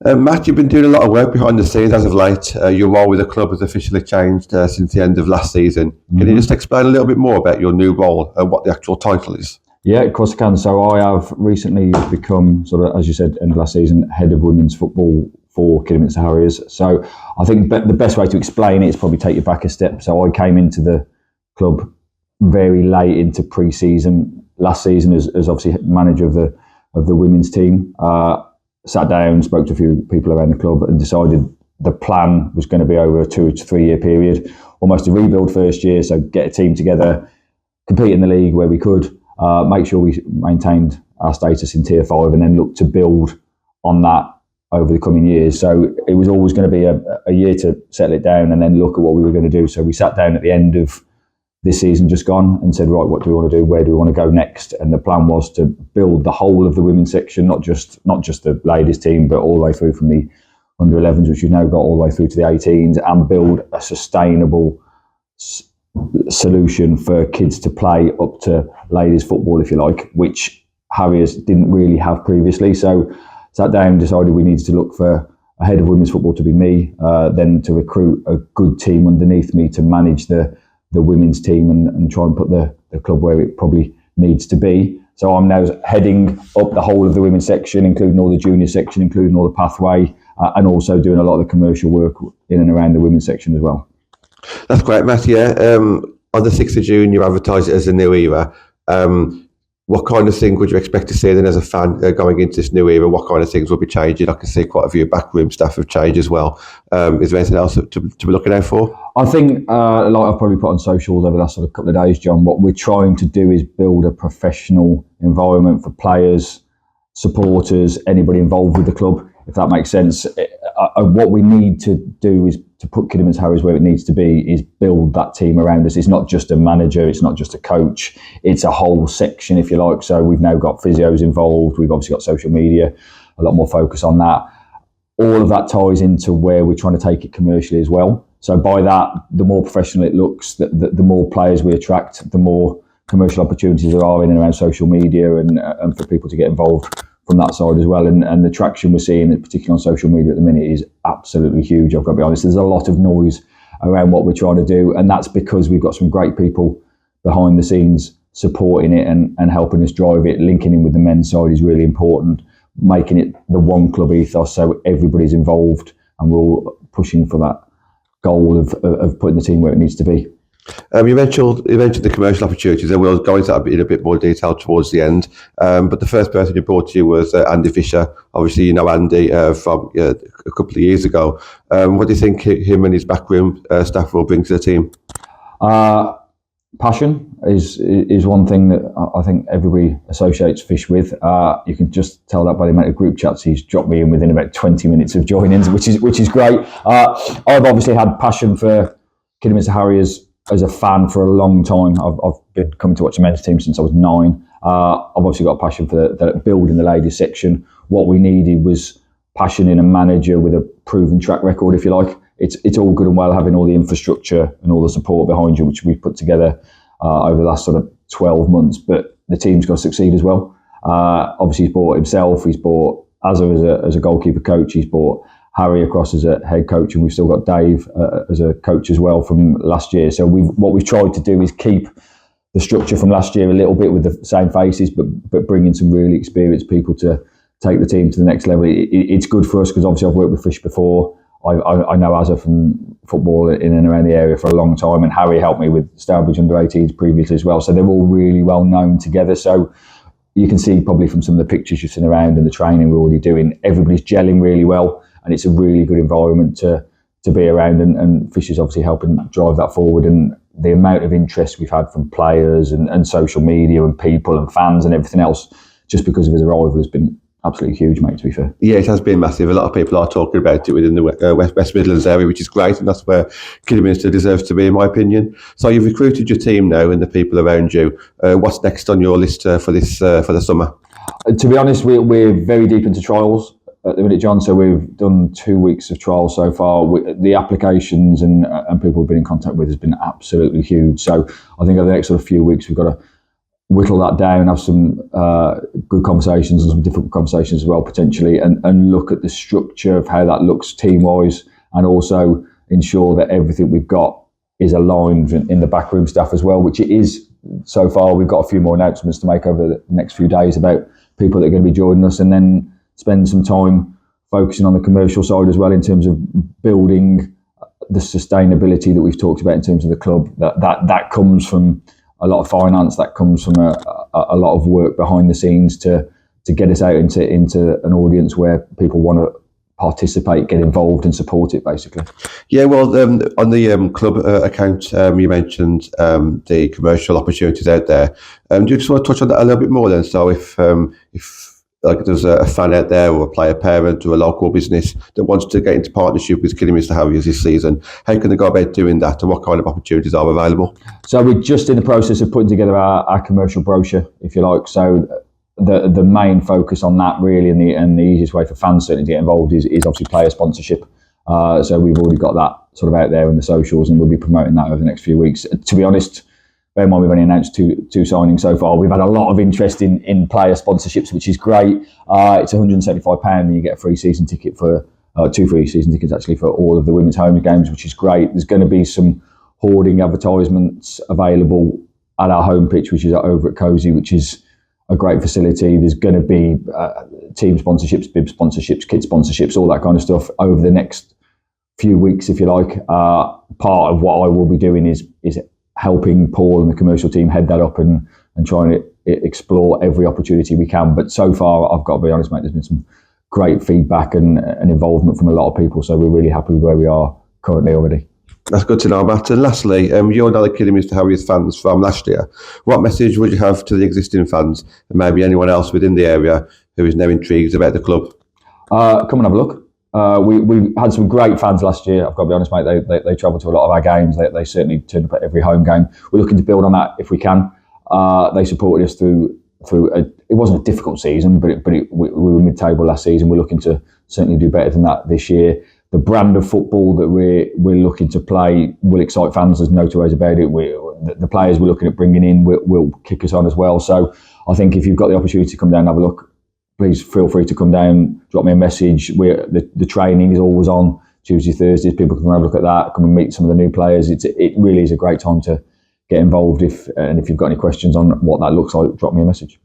Matt, you've been doing a lot of work behind the scenes as of late. Your role with the club has officially changed since the end of last season. Can you just explain a little bit more about your new role and what the actual title is? Yeah, of course I can. So I have recently become, sort of, as you said, end of last season, head of women's football for Kidderminster Harriers. So I think the best way to explain it is probably take you back a step. So I came into the club very late into pre-season last season as obviously manager of the women's team. Sat down, spoke to a few people around the club, and decided the plan was going to be over a 2 to 3 year period, almost a rebuild first year. So get a team together, compete in the league where we could. Make sure we maintained our status in Tier 5 and then look to build on that over the coming years. So it was always going to be a year to settle it down and then look at what we were going to do. So we sat down at the end of this season just gone and said, right, what do we want to do? Where do we want to go next? And the plan was to build the whole of the women's section, not just the ladies team, but all the way through from the under 11s, which you've now got all the way through to the 18s, and build a sustainable solution for kids to play up to ladies football, if you like, which Harriers didn't really have previously. So sat down and decided we needed to look for a head of women's football to be me, then to recruit a good team underneath me to manage the women's team and try and put the club where it probably needs to be. So I'm now heading up the whole of the women's section, including all the junior section, including all the pathway, and also doing a lot of the commercial work in and around the women's section as well. That's great, Matt. Yeah. On the 6th of June, you advertised it as a new era. What kind of thing would you expect to see then as a fan going into this new era? What kind of things will be changing? I can see quite a few backroom staff have changed as well. Is there anything else to be looking out for? I think, like I've probably put on socials over the last sort of couple of days, John, what we're trying to do is build a professional environment for players, supporters, anybody involved with the club, if that makes sense. What we need to do is to put Kidderminster Harriers where it needs to be, is build that team around us. It's not just a manager, it's not just a coach, it's a whole section, if you like. So we've now got physios involved, we've obviously got social media, a lot more focus on that. All of that ties into where we're trying to take it commercially as well. So by that, the more professional it looks, the more players we attract, the more commercial opportunities there are in and around social media and for people to get involved from that side as well. And the traction we're seeing, particularly on social media at the minute, is absolutely huge. I've got to be honest, there's a lot of noise around what we're trying to do, and that's because we've got some great people behind the scenes supporting it and helping us drive it. Linking in with the men's side is really important, making it the one club ethos so everybody's involved and we're all pushing for that goal of putting the team where it needs to be. You mentioned the commercial opportunities, and we'll go into that in a bit more detail towards the end. But the first person you brought to you was Andy Fisher. Obviously, you know Andy from a couple of years ago. What do you think him and his backroom staff will bring to the team? Passion is one thing that I think everybody associates Fish with. You can just tell that by the amount of group chats he's dropped me in within about 20 minutes of joining, which is great. I've obviously had passion for Kidderminster Harriers as a fan for a long time. I've been coming to watch the men's team since I was 9. I've obviously got a passion for the building the ladies section. What we needed was passion in a manager with a proven track record, if you like. It's all good and well having all the infrastructure and all the support behind you, which we've put together over the last sort of 12 months, but the team's got to succeed as well. Obviously he's brought himself, he's brought Azza as a goalkeeper coach, he's brought Harry across as a head coach, and we've still got Dave as a coach as well from last year. So what we've tried to do is keep the structure from last year a little bit with the same faces, but bring in some really experienced people to take the team to the next level. It's good for us because obviously I've worked with Fish before. I know Azza from football in and around the area for a long time, and Harry helped me with Stourbridge under 18s previously as well. So they're all really well known together. So you can see probably from some of the pictures you've seen around and the training we're already doing, everybody's gelling really well. And it's a really good environment to be around, and Fish is obviously helping drive that forward. And the amount of interest we've had from players and social media and people and fans and everything else, just because of his arrival, has been absolutely huge, mate, to be fair. Yeah, it has been massive. A lot of people are talking about it within the West Midlands area, which is great, and that's where Kidderminster deserves to be, in my opinion. So you've recruited your team now and the people around you. What's next on your list for the summer? To be honest, we're very deep into trials at the minute, John. So we've done 2 weeks of trials so far. The applications and people we've been in contact with has been absolutely huge. So I think over the next sort of few weeks, we've got to whittle that down, have some good conversations and some difficult conversations as well, potentially, and look at the structure of how that looks team-wise, and also ensure that everything we've got is aligned in the backroom staff as well, which it is so far. We've got a few more announcements to make over the next few days about people that are going to be joining us, and then spend some time focusing on the commercial side as well, in terms of building the sustainability that we've talked about in terms of the club. That comes from a lot of finance, that comes from a lot of work behind the scenes to get us out into an audience where people want to participate, get involved and support it, basically. Yeah, well, on the club account, you mentioned the commercial opportunities out there. Do you just want to touch on that a little bit more then? So if like there's a fan out there, or a player parent, or a local business that wants to get into partnership with Kidderminster Harriers this season, how can they go about doing that, and what kind of opportunities are available? So we're just in the process of putting together our commercial brochure, if you like. So the main focus on that really, and the easiest way for fans certainly to get involved is obviously player sponsorship. So we've already got that sort of out there in the socials, and we'll be promoting that over the next few weeks. To be honest, bear in mind we've only announced two signings so far. We've had a lot of interest in player sponsorships, which is great. It's £175 and you get a free season ticket for 2 free season tickets actually for all of the women's home games, which is great. There's going to be some hoarding advertisements available at our home pitch, which is over at Cozy, which is a great facility. There's going to be team sponsorships, bib sponsorships, kit sponsorships, all that kind of stuff over the next few weeks, if you like. Part of what I will be doing is helping Paul and the commercial team head that up and trying to explore every opportunity we can. But so far, I've got to be honest, mate, there's been some great feedback and involvement from a lot of people. So we're really happy with where we are currently already. That's good to know, Matt. And lastly, you're another Kidderminster Harriers fans from last year. What message would you have to the existing fans, and maybe anyone else within the area who is now intrigued about the club? Come and have a look. We had some great fans last year. I've got to be honest, mate. They travelled to a lot of our games. They certainly turned up at every home game. We're looking to build on that if we can. They supported us through it wasn't a difficult season, but we were mid-table last season. We're looking to certainly do better than that this year. The brand of football that we're looking to play will excite fans. There's no two ways about it. The players we're looking at bringing in will kick us on as well. So I think if you've got the opportunity to come down and have a look, please feel free to come down, drop me a message. The training is always on Tuesday, Thursdays. People can have a look at that, come and meet some of the new players. It really is a great time to get involved. If you've got any questions on what that looks like, drop me a message.